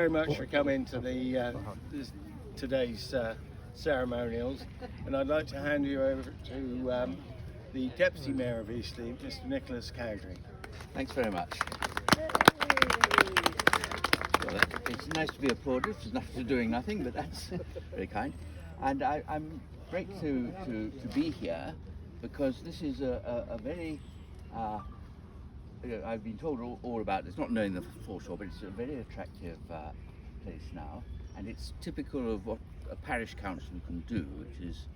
Very much for coming to today's ceremonials, and I'd like to hand you over to the Deputy Mayor of Eastleigh, Mr. Nicholas Cowdery. Thanks very much. Well, it's nice to be applauded for doing nothing, but that's very kind. And I'm great to be here because this is a very I've been told all about this, not knowing the foreshore, but it's a very attractive place now, and it's typical of what a parish council can do, which is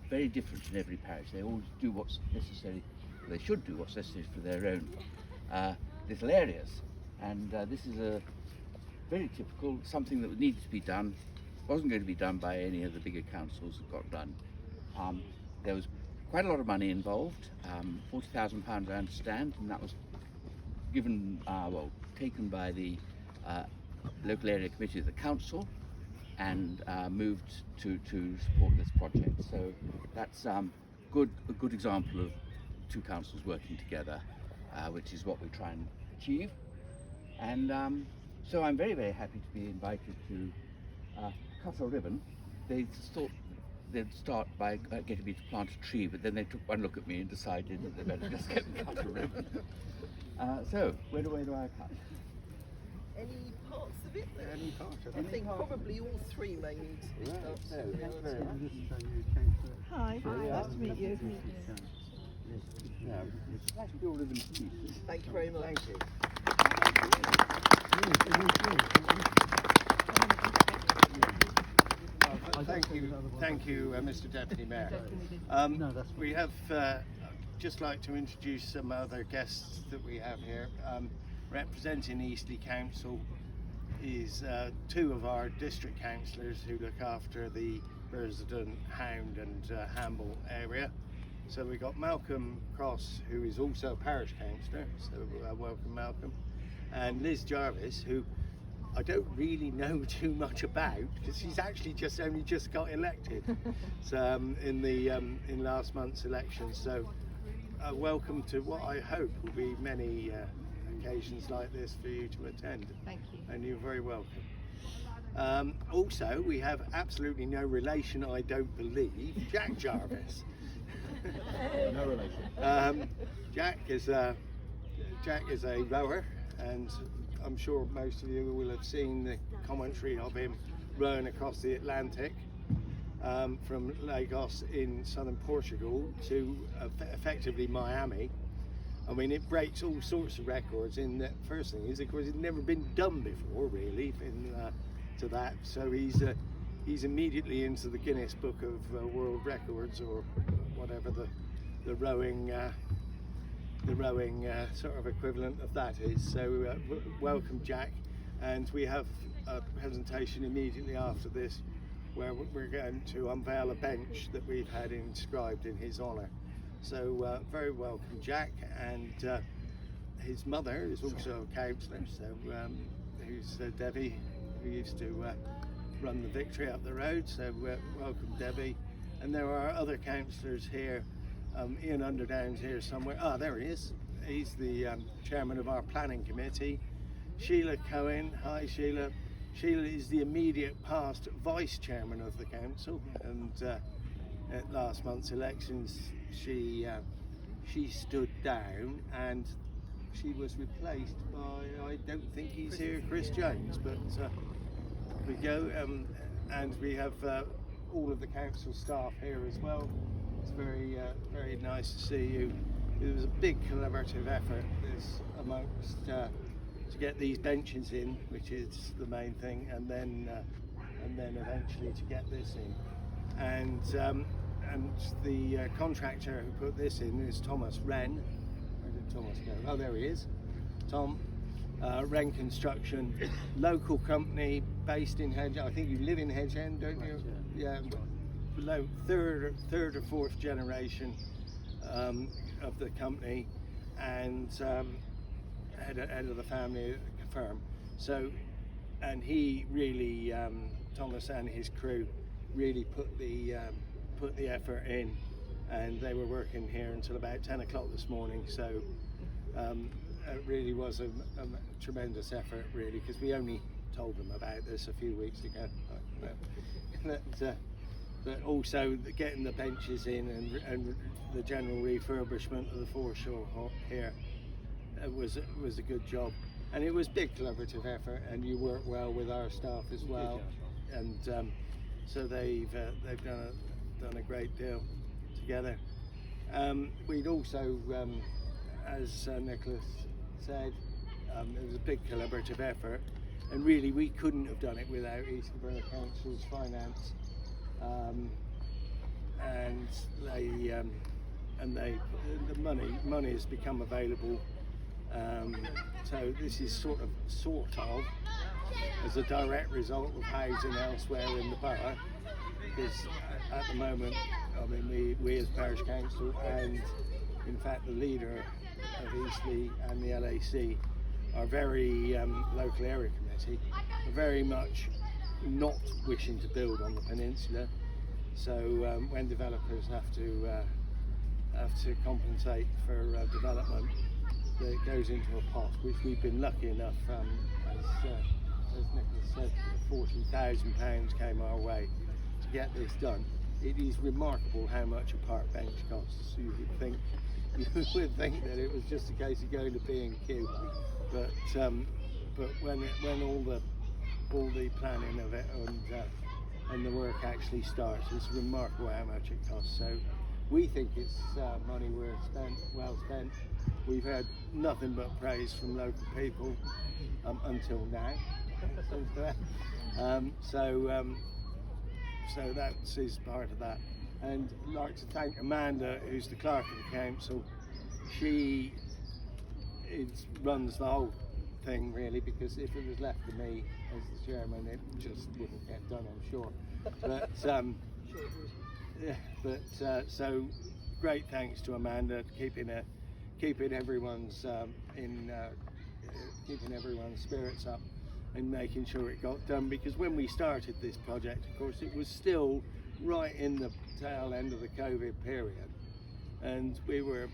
very different in every parish. They all do what's necessary, they should do what's necessary for their own little areas, and this is a very typical, something that needed to be done, wasn't going to be done by any of the bigger councils that got done. There was quite a lot of money involved, £40,000 I understand, and that was given, taken by the local area committee of the council and moved to support this project. So that's a good example of two councils working together, which is what we try and achieve. And so I'm very, very happy to be invited to cut a ribbon. They thought they'd start by getting me to plant a tree, but then they took one look at me and decided that they better just get and cut a ribbon. So, where do I cut? Any parts of it? Any part of I it? think probably all three may need to Right. cut. No, thank you very much. Hi, nice to meet you. Now, let's do all of them to pieces. Thank you very much. Thank you. Thank you, Mr. Deputy Mayor. We have just like to introduce some other guests that we have here. Representing Eastleigh Council is two of our district councillors who look after the Bursledon, Hound and Hamble area. So we've got Malcolm Cross, who is also a parish councillor, so welcome Malcolm, and Liz Jarvis, who I don't really know too much about because she's actually only just got elected in last month's election. So welcome to what I hope will be many occasions like this for you to attend. Thank you. And you're very welcome. Also, we have absolutely no relation, I don't believe, Jack Jarvis. No relation. Jack is a rower, and I'm sure most of you will have seen the commentary of him rowing across the Atlantic from Lagos in southern Portugal to effectively Miami. I mean, it breaks all sorts of records. In that, first thing is, of course, it's never been done before, really, to that. So he's immediately into the Guinness Book of World Records, or whatever the rowing sort of equivalent of that is. So welcome, Jack, and we have a presentation immediately after this where we're going to unveil a bench that we've had inscribed in his honour. So very welcome, Jack, and his mother is also a councillor, so who's Debbie, who used to run the Victory up the road. So welcome, Debbie. And there are other councillors here. Ian Underdown's here somewhere. Ah, there he is. He's the chairman of our planning committee. Sheila Cohen. Hi, Sheila. Sheila is the immediate past vice chairman of the council, and at last month's elections she stood down and she was replaced by, I don't think he's here, Chris Jones, but we go, and we have all of the council staff here as well. It's very nice to see you. It was a big collaborative effort amongst to get these benches in, which is the main thing, and then eventually to get this in. And the contractor who put this in is Thomas Wren. Where did Thomas go? Oh, there he is. Tom. Wren Construction, local company based in Hedge. I think you live in Hedge End, don't you? Yeah. Below third or fourth generation of the company, and head of the family firm. So, and he really, Thomas and his crew, really put the effort in, and they were working here until about 10 o'clock this morning. So it really was a tremendous effort, really, because we only told them about this a few weeks ago. But also getting the benches in and the general refurbishment of the foreshore here was a good job, and it was big collaborative effort, and you work well with our staff as well, and so they've done a great deal together. We'd also, as Nicholas said, it was a big collaborative effort, and really we couldn't have done it without Eastern Council's finance. The money has become available. So this is sort of as a direct result of housing elsewhere in the borough, because at the moment, I mean, we as Parish Council and in fact the leader of Eastleigh and the LAC, our very local area committee, are very much not wishing to build on the peninsula. So when developers have to compensate for development, it goes into a pot, which we've been lucky enough, as Nicholas said, £40,000 came our way to get this done. It is remarkable how much a park bench costs. You would think that it was just a case of going to B&Q, but when all the planning of it and the work actually starts, it's remarkable how much it costs. So we think it's money well spent. We've had nothing but praise from local people until now. So that is part of that. And I'd like to thank Amanda, who's the clerk of the council. She runs the whole thing really, because if it was left to me as the chairman, it just wouldn't get done, I'm sure. So great thanks to Amanda, keeping everyone's keeping everyone's spirits up and making sure it got done, because when we started this project, of course, it was still right in the tail end of the COVID period, and we were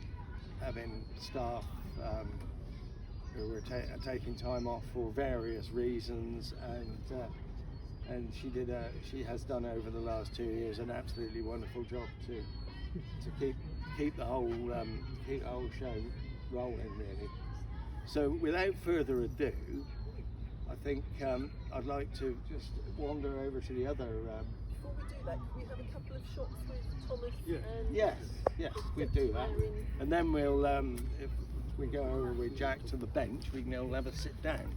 having staff who were taking time off for various reasons, and she has done over the last 2 years an absolutely wonderful job to keep the whole show rolling really. So without further ado, I think I'd like to just wander over to the other. Before we do that, can we have a couple of shots with Thomas? Yeah. And Yes, we'll do that, and then we'll if we go over with Jack to the bench, we can all have a sit down.